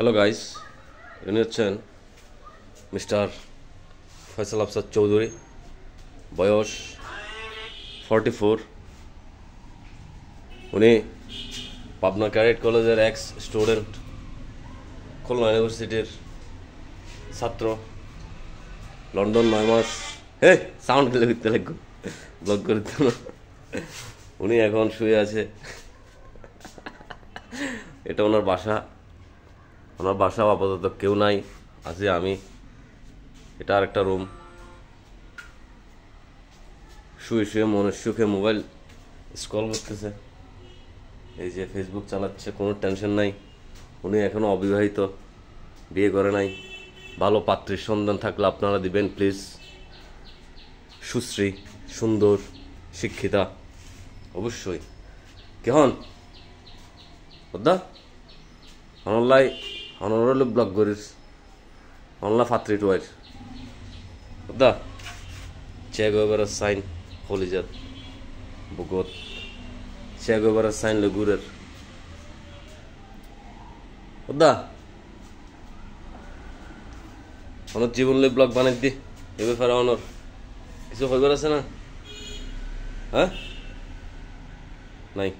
Hello guys, ইনি হচ্ছেন mister Faisal Afsar Chowdhury, বয়স 44। উনি পাবনা ক্যাডেট কলেজের এক্স স্টুডেন্ট, খুলনা ইউনিভার্সিটির ছাত্র, লন্ডন 9 মাস। হে সাউন্ড দিলে করতে লাগবে, ব্লগ করে দিত না। উনি এখন শুয়ে আছে, এটা ওনার বাসা। ওনার বাসাও আপাতত কেউ নাই, আছি আমি। এটা আর একটা রুম। শুয়ে শুয়ে মনের সুখে মোবাইল স্ক্রল করতেছে, এই যে ফেসবুক চালাচ্ছে, কোনো টেনশন নাই। উনি এখনো অবিবাহিত, বিয়ে করে নাই। ভালো পাত্রীর সন্ধান থাকলে আপনারা দিবেন প্লিজ। সুশ্রী, সুন্দর, শিক্ষিতা, অবশ্যই। কেহন ওদা অনলাই অনরল ব্লগ করিস, অনলা ফাত্রি টুয়ার ওদা চেগোবার সাইন হলিজাত বুগত চেগোবার সাইন লগুরের ওদা অনর জীবন লই ব্লগ বানাই দি। এ ব্যাপারে অনর কিছু হইবার আছে না? হ্যাঁ নাই।